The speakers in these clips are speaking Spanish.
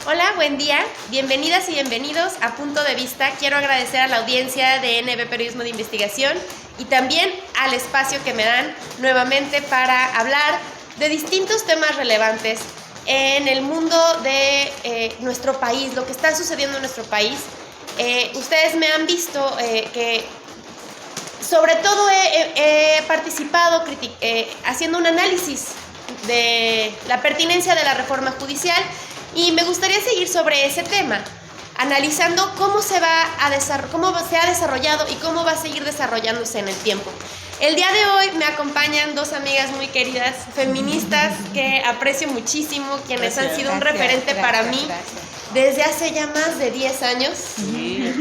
Hola, buen día. Bienvenidas y bienvenidos a Punto de Vista. Quiero agradecer a la audiencia de NB Periodismo de Investigación y también al espacio que me dan nuevamente para hablar de distintos temas relevantes en el mundo de nuestro país, lo que está sucediendo en nuestro país. Ustedes me han visto que sobre todo he participado haciendo un análisis de la pertinencia de la reforma judicial y me gustaría seguir sobre ese tema, analizando cómo se ha desarrollado y cómo va a seguir desarrollándose en el tiempo. El día de hoy me acompañan dos amigas muy queridas, feministas, que aprecio muchísimo, quienes han sido un referente para mí desde hace ya más de 10 años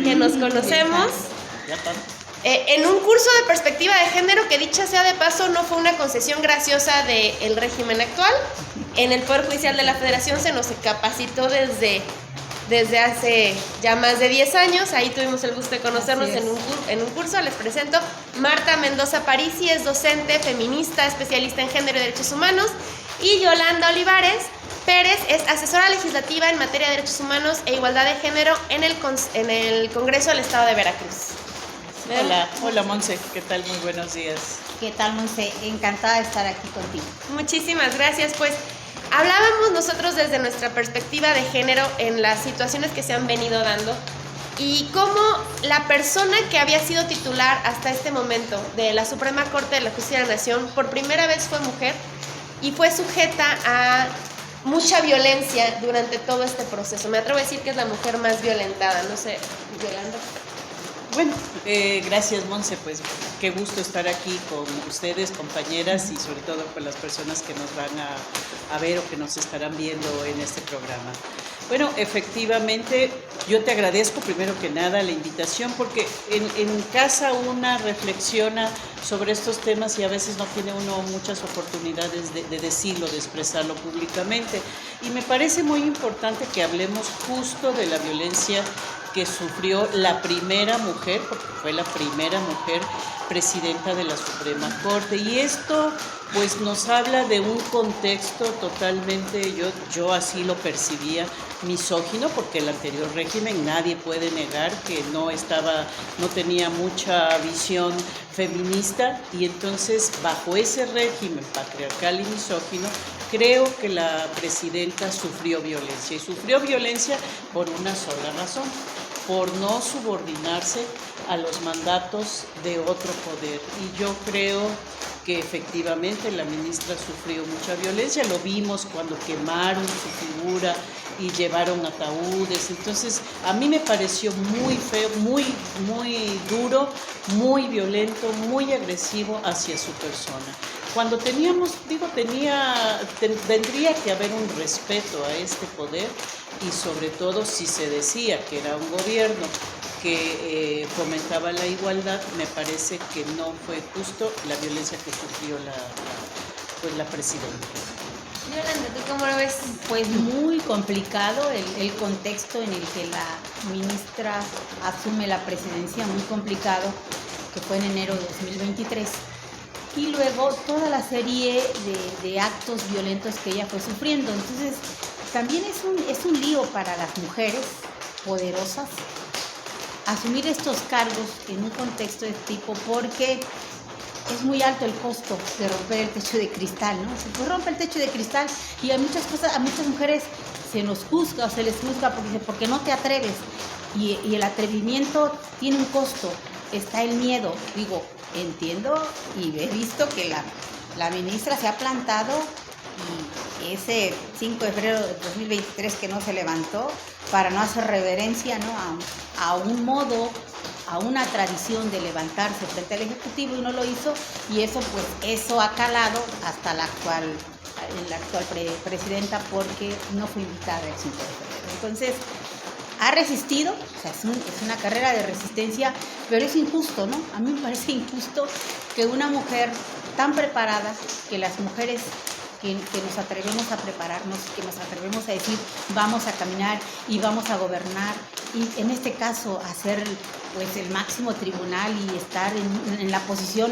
que nos conocemos. En un curso de perspectiva de género que, dicha sea de paso, no fue una concesión graciosa del régimen actual. En el Poder Judicial de la Federación se nos capacitó desde hace ya más de 10 años. Ahí tuvimos el gusto de conocernos en un curso. Les presento Marta Mendoza Parisi, es docente, feminista, especialista en género y derechos humanos, y Yolanda Olivares Pérez es asesora legislativa en materia de derechos humanos e igualdad de género en el Congreso del Estado de Veracruz. Hola Monse, ¿qué tal? Muy buenos días. ¿Qué tal, Monse? Encantada de estar aquí contigo. Muchísimas gracias. Pues hablábamos nosotros desde nuestra perspectiva de género en las situaciones que se han venido dando y cómo la persona que había sido titular hasta este momento de la Suprema Corte de la Justicia de la Nación por primera vez fue mujer y fue sujeta a mucha violencia durante todo este proceso. Me atrevo a decir que es la mujer más violentada. No sé, Yolanda. Bueno, gracias Monse, pues qué gusto estar aquí con ustedes, compañeras, y sobre todo con las personas que nos van a ver o que nos estarán viendo en este programa. Bueno, efectivamente, yo te agradezco primero que nada la invitación, porque en casa una reflexiona sobre estos temas y a veces no tiene uno muchas oportunidades de decirlo, de expresarlo públicamente. Y me parece muy importante que hablemos justo de la violencia que sufrió la primera mujer, porque fue la primera mujer presidenta de la Suprema Corte. Y esto pues nos habla de un contexto totalmente, yo así lo percibía, misógino, porque el anterior régimen nadie puede negar que no tenía mucha visión feminista, y entonces bajo ese régimen patriarcal y misógino creo que la presidenta sufrió violencia, y sufrió violencia por una sola razón: por no subordinarse a los mandatos de otro poder. Y yo creo que efectivamente la ministra sufrió mucha violencia, lo vimos cuando quemaron su figura y llevaron ataúdes. Entonces a mí me pareció muy feo, muy duro, muy violento, muy agresivo hacia su persona. Cuando tendría que haber un respeto a este poder, y sobre todo si se decía que era un gobierno que fomentaba la igualdad, me parece que no fue justo la violencia que sufrió la presidenta. Yolanda, ¿tú cómo lo ves? Pues muy complicado el contexto en el que la ministra asume la presidencia, muy complicado, que fue en enero de 2023. Y luego toda la serie de actos violentos que ella fue sufriendo. Entonces también es un lío para las mujeres poderosas asumir estos cargos en un contexto de este tipo, porque es muy alto el costo de romper el techo de cristal, ¿no? Se rompe el techo de cristal y a muchas mujeres se nos juzga o se les juzga porque no te atreves, y el atrevimiento tiene un costo. Está el miedo. Digo, entiendo y he visto que la ministra se ha plantado, y ese 5 de febrero de 2023 que no se levantó para no hacer reverencia, ¿no?, a un modo, a una tradición de levantarse frente al Ejecutivo, y no lo hizo, y eso ha calado hasta la actual presidenta, porque no fue invitada el 5 de febrero. Entonces ha resistido, o sea, es una carrera de resistencia, pero es injusto, ¿no? A mí me parece injusto que una mujer tan preparada, que las mujeres que nos atrevemos a prepararnos, que nos atrevemos a decir vamos a caminar y vamos a gobernar, y en este caso hacer pues el máximo tribunal y estar en la posición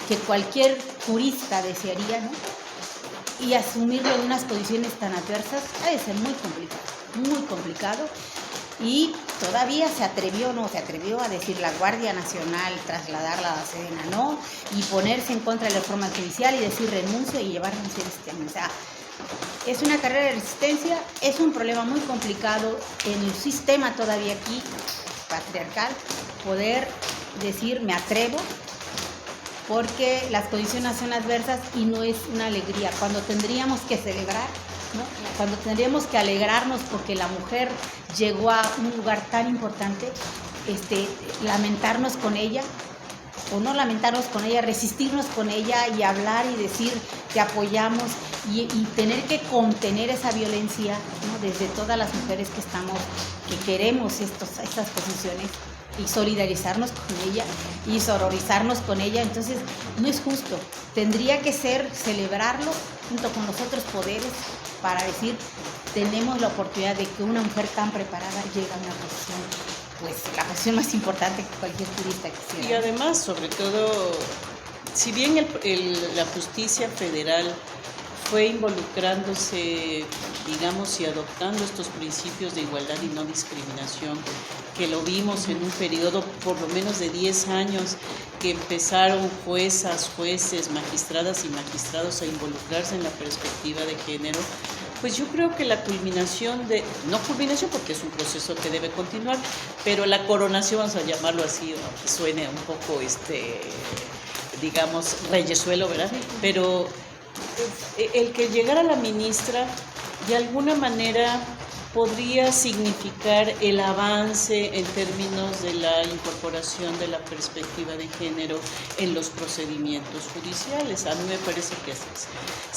que cualquier jurista desearía, ¿no? Y asumirlo en unas condiciones tan adversas ha de ser muy complicado. Y todavía se atrevió a decir la Guardia Nacional, trasladarla a la Sedena, ¿no? Y ponerse en contra de la reforma judicial y decir renuncio y llevarnos este año. O sea, es una carrera de resistencia, es un problema muy complicado en el sistema todavía aquí, patriarcal, poder decir me atrevo, porque las condiciones son adversas y no es una alegría. Cuando tendríamos que celebrar, ¿no? Cuando tendríamos que alegrarnos porque la mujer llegó a un lugar tan importante, lamentarnos con ella, o no lamentarnos con ella, resistirnos con ella y hablar y decir que apoyamos y tener que contener esa violencia, ¿no? Desde todas las mujeres que queremos estas posiciones, y solidarizarnos con ella y sororizarnos con ella. Entonces no es justo, tendría que ser celebrarlo junto con los otros poderes para decir tenemos la oportunidad de que una mujer tan preparada llegue a una posición, pues la posición más importante que cualquier jurista quisiera. Y además, sobre todo, si bien la justicia federal fue involucrándose, digamos, y adoptando estos principios de igualdad y no discriminación, que lo vimos en un periodo por lo menos de 10 años, que empezaron juezas, jueces, magistradas y magistrados a involucrarse en la perspectiva de género, pues yo creo que la culminación no culminación porque es un proceso que debe continuar, pero la coronación, vamos a llamarlo así, aunque suene un poco, digamos, reyesuelo, ¿verdad? Pero el que llegara la ministra de alguna manera podría significar el avance en términos de la incorporación de la perspectiva de género en los procedimientos judiciales. A mí me parece que así es.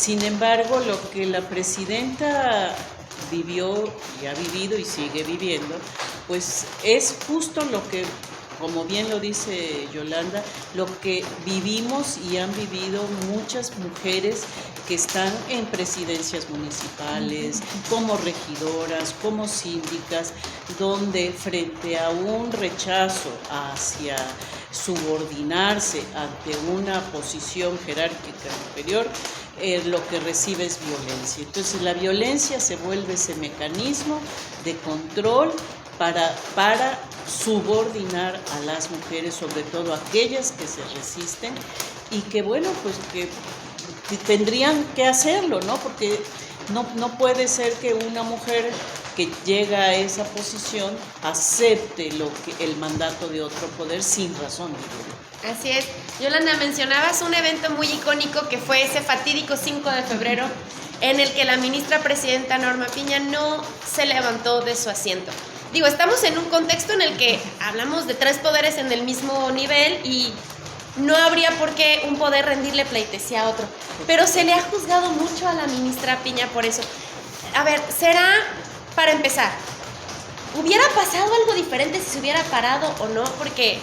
Sin embargo, lo que la presidenta vivió y ha vivido y sigue viviendo, pues es justo lo que, como bien lo dice Yolanda, lo que vivimos y han vivido muchas mujeres que están en presidencias municipales, como regidoras, como síndicas, donde frente a un rechazo hacia subordinarse ante una posición jerárquica inferior, lo que recibe es violencia. Entonces la violencia se vuelve ese mecanismo de control para subordinar a las mujeres, sobre todo aquellas que se resisten y que, bueno, pues que tendrían que hacerlo, ¿no? Porque no puede ser que una mujer que llega a esa posición acepte el mandato de otro poder sin razón. Así es. Yolanda, mencionabas un evento muy icónico que fue ese fatídico 5 de febrero en el que la ministra presidenta Norma Piña no se levantó de su asiento. Digo, estamos en un contexto en el que hablamos de 3 poderes en el mismo nivel y no habría por qué un poder rendirle pleitesía a otro. Pero se le ha juzgado mucho a la ministra Piña por eso. A ver, será, para empezar, ¿hubiera pasado algo diferente si se hubiera parado o no? Porque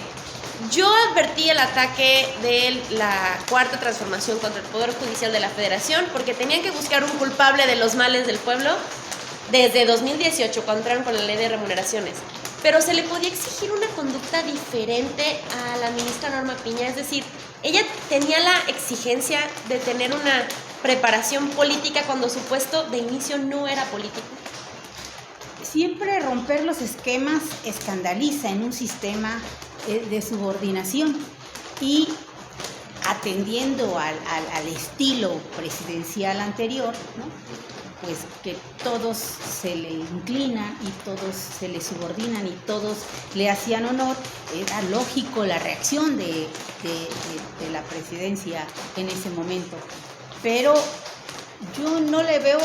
yo advertí el ataque de la Cuarta Transformación contra el Poder Judicial de la Federación porque tenían que buscar un culpable de los males del pueblo desde 2018, cuando entraron con la ley de remuneraciones. Pero se le podía exigir una conducta diferente a la ministra Norma Piña, es decir, ella tenía la exigencia de tener una preparación política cuando su puesto de inicio no era político. Siempre romper los esquemas escandaliza en un sistema de subordinación y atendiendo al estilo presidencial anterior, ¿no? Pues que todos se le inclinan y todos se le subordinan y todos le hacían honor. Era lógico la reacción de la presidencia en ese momento, pero yo no le veo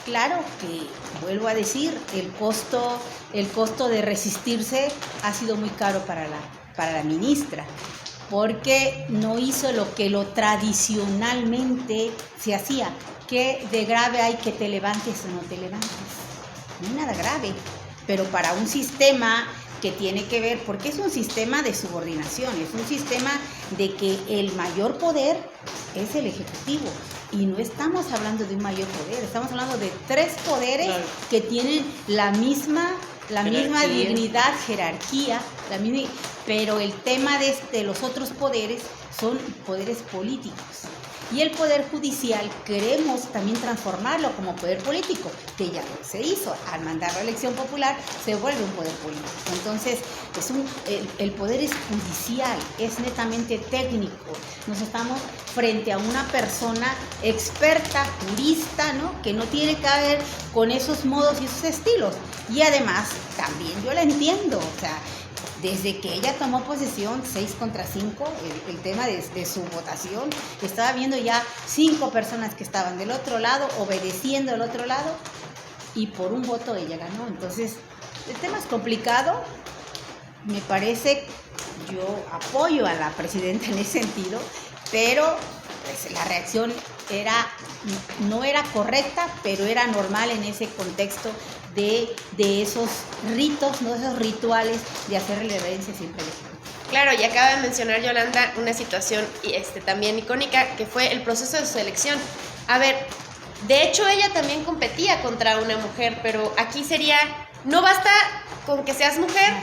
claro que, vuelvo a decir, el costo de resistirse ha sido muy caro para la ministra, porque no hizo lo que tradicionalmente se hacía. ¿Qué de grave hay que te levantes o no te levantes? No hay nada grave, pero para un sistema que tiene que ver, porque es un sistema de subordinación, es un sistema de que el mayor poder es el Ejecutivo Y no estamos hablando de un mayor poder, estamos hablando de 3 poderes, claro, que tienen la misma dignidad, jerarquía, pero el tema de los otros poderes son poderes políticos. Y el Poder Judicial queremos también transformarlo como poder político, que ya se hizo. Al mandar la elección popular se vuelve un poder político. Entonces, el poder es judicial, es netamente técnico. Nos estamos frente a una persona experta, jurista, ¿no?, que no tiene que ver con esos modos y esos estilos. Y además, también yo la entiendo, o sea, desde que ella tomó posesión, 6 contra 5, el tema de su votación, estaba viendo ya 5 personas que estaban del otro lado, obedeciendo al otro lado, y por un voto ella ganó. Entonces, el tema es complicado. Me parece, yo apoyo a la presidenta en ese sentido, pero pues, la reacción no era correcta, pero era normal en ese contexto de esos ritos, ¿no?, esos rituales de hacer reverencia siempre. Claro, y acaba de mencionar Yolanda una situación también icónica, que fue el proceso de su elección. A ver, de hecho ella también competía contra una mujer, pero aquí sería, no basta con que seas mujer,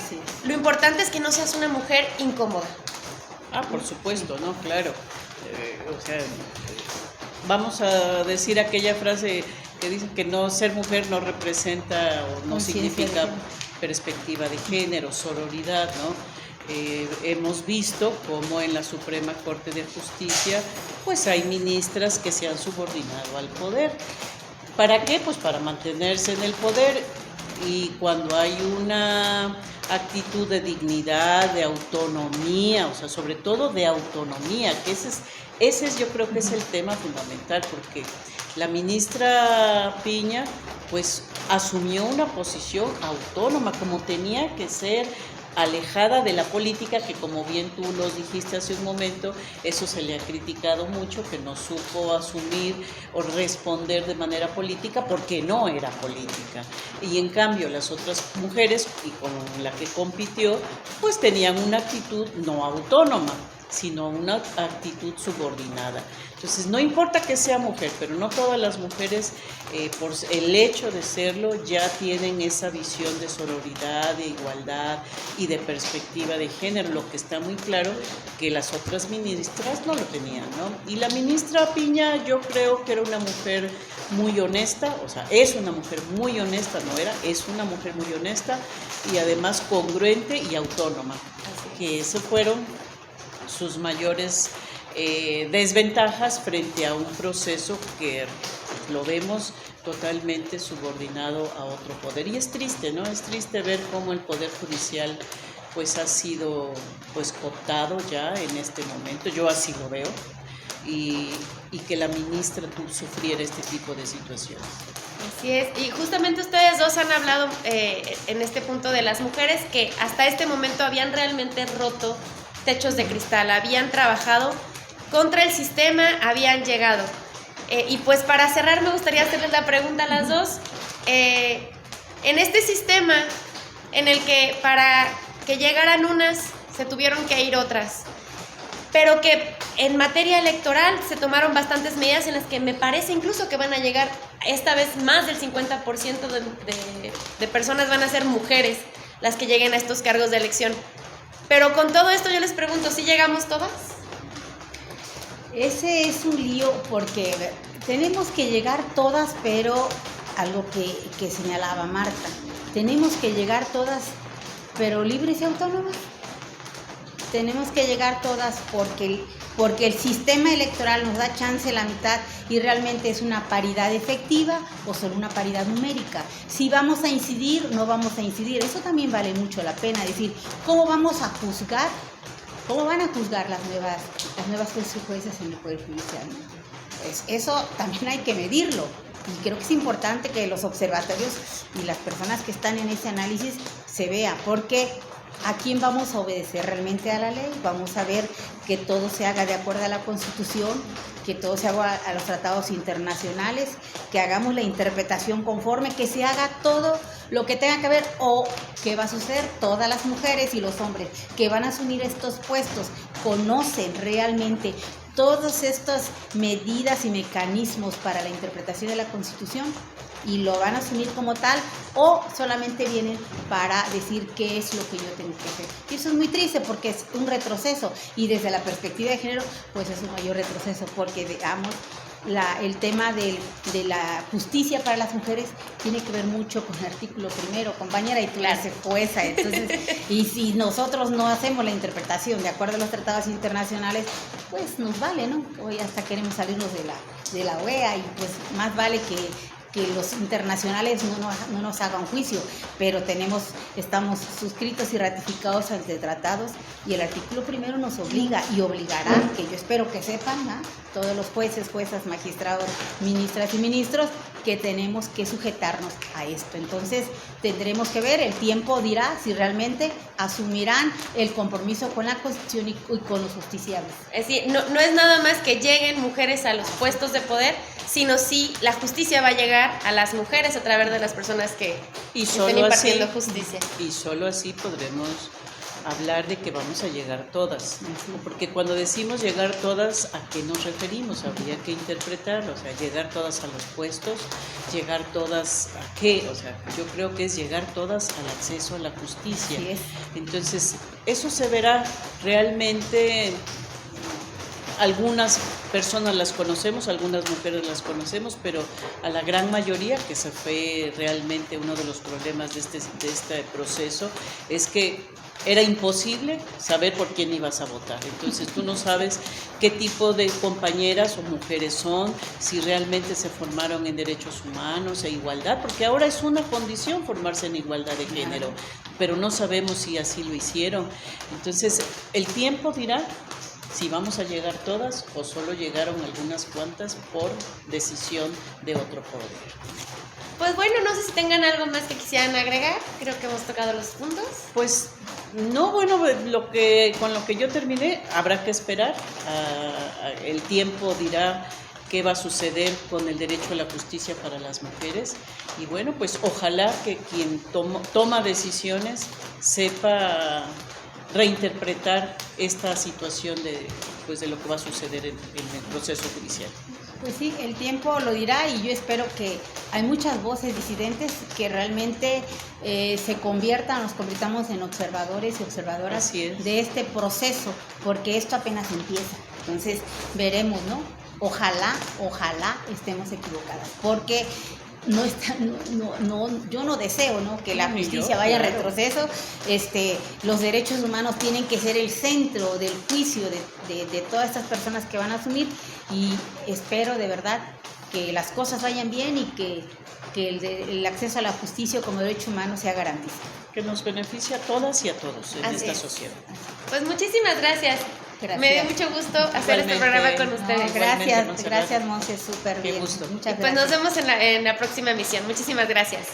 lo importante es que no seas una mujer incómoda. Por supuesto, ¿no? Claro. Vamos a decir aquella frase que dicen que no ser mujer no representa o no significa perspectiva de género, sororidad, ¿no? Hemos visto cómo en la Suprema Corte de Justicia pues hay ministras que se han subordinado al poder. ¿Para qué? Pues para mantenerse en el poder, y cuando hay una actitud de dignidad, de autonomía, o sea, sobre todo de autonomía, que ese es yo creo que es el tema fundamental, porque la ministra Piña pues asumió una posición autónoma, como tenía que ser, alejada de la política, que como bien tú lo dijiste hace un momento, eso se le ha criticado mucho, que no supo asumir o responder de manera política porque no era política. Y en cambio las otras mujeres, y con la que compitió, pues tenían una actitud no autónoma, sino una actitud subordinada. Entonces, no importa que sea mujer, pero no todas las mujeres, por el hecho de serlo, ya tienen esa visión de sororidad, de igualdad y de perspectiva de género, lo que está muy claro que las otras ministras no lo tenían, ¿no? Y la ministra Piña, yo creo que era una mujer muy honesta, o sea, es una mujer muy honesta, es una mujer muy honesta y además congruente y autónoma, que eso fueron sus mayores desventajas frente a un proceso que lo vemos totalmente subordinado a otro poder. Y es triste, ¿no? Es triste ver cómo el Poder Judicial pues ha sido pues cooptado ya en este momento, yo así lo veo, y que la ministra sufriera este tipo de situaciones. Así es, y justamente ustedes dos han hablado en este punto de las mujeres que hasta este momento habían realmente roto techos de cristal, habían trabajado contra el sistema, habían llegado. Y pues para cerrar me gustaría hacerles la pregunta a las dos. En este sistema en el que para que llegaran unas se tuvieron que ir otras, pero que en materia electoral se tomaron bastantes medidas en las que me parece incluso que van a llegar, esta vez más del 50% de personas van a ser mujeres las que lleguen a estos cargos de elección. Pero con todo esto yo les pregunto, ¿sí llegamos todas? Ese es un lío porque tenemos que llegar todas, pero algo que señalaba Marta, tenemos que llegar todas, pero libres y autónomas. Tenemos que llegar todas porque el sistema electoral nos da chance la mitad y realmente es una paridad efectiva o solo una paridad numérica. Si vamos a incidir, no vamos a incidir. Eso también vale mucho la pena decir, ¿cómo vamos a juzgar? ¿Cómo van a juzgar las nuevas jueces en el Poder Judicial? Pues eso también hay que medirlo. Y creo que es importante que los observatorios y las personas que están en ese análisis se vea, porque ¿a quién vamos a obedecer realmente a la ley? Vamos a ver que todo se haga de acuerdo a la Constitución, que todo se haga a los tratados internacionales, que hagamos la interpretación conforme, que se haga todo lo que tenga que ver, o qué va a suceder, todas las mujeres y los hombres que van a asumir estos puestos conocen realmente todas estas medidas y mecanismos para la interpretación de la Constitución y lo van a asumir como tal, o solamente vienen para decir qué es lo que yo tengo que hacer. Y eso es muy triste porque es un retroceso, y desde la perspectiva de género pues es un mayor retroceso, porque digamos el tema de la justicia para las mujeres tiene que ver mucho con el artículo primero, compañera, y tú eres jueza, entonces, y si nosotros no hacemos la interpretación de acuerdo a los tratados internacionales, pues nos vale, ¿no? Hoy hasta queremos salirnos de la OEA, y pues más vale que los internacionales no nos hagan juicio, pero estamos suscritos y ratificados ante tratados, y el artículo primero nos obliga y obligará, que yo espero que sepan, ¿no?, todos los jueces, juezas, magistrados, ministras y ministros, que tenemos que sujetarnos a esto. Entonces tendremos que ver, el tiempo dirá si realmente asumirán el compromiso con la Constitución y con los justiciables. Es decir, no es nada más que lleguen mujeres a los puestos de poder, sino si la justicia va a llegar a las mujeres a través de las personas que estén impartiendo justicia. Y solo así podremos hablar de que vamos a llegar todas, porque cuando decimos llegar todas, ¿a qué nos referimos? Habría que interpretarlo, o sea, llegar todas a los puestos, llegar todas ¿a qué? O sea, yo creo que es llegar todas al acceso a la justicia. Así es. Entonces, eso se verá realmente. Algunas personas las conocemos, algunas mujeres las conocemos, pero a la gran mayoría, que ese fue realmente uno de los problemas de este proceso, es que era imposible saber por quién ibas a votar. Entonces tú no sabes qué tipo de compañeras o mujeres son, si realmente se formaron en derechos humanos e igualdad, porque ahora es una condición formarse en igualdad de género, pero no sabemos si así lo hicieron. Entonces el tiempo dirá si vamos a llegar todas o solo llegaron algunas cuantas por decisión de otro poder. Pues bueno, no sé si tengan algo más que quisieran agregar. Creo que hemos tocado los puntos. Pues no, bueno, con lo que yo terminé, habrá que esperar. El tiempo dirá qué va a suceder con el derecho a la justicia para las mujeres. Y bueno, pues ojalá que quien toma decisiones sepa reinterpretar esta situación de lo que va a suceder en el proceso judicial. Pues sí, el tiempo lo dirá, y yo espero que hay muchas voces disidentes que realmente nos convirtamos en observadores y observadoras de este proceso, porque esto apenas empieza. Entonces veremos, ¿no? Ojalá estemos equivocadas, porque yo no deseo, ¿no?, que la justicia vaya en retroceso. Los derechos humanos tienen que ser el centro del juicio de todas estas personas que van a asumir, y espero de verdad que las cosas vayan bien y que el acceso a la justicia como derecho humano sea garantizado. Que nos beneficie a todas y a todos en esta sociedad. Pues muchísimas gracias. Me dio mucho gusto hacer este programa con ustedes. Gracias, Monse, súper bien. Gusto. Muchas gracias. Pues nos vemos en la próxima emisión. Muchísimas gracias.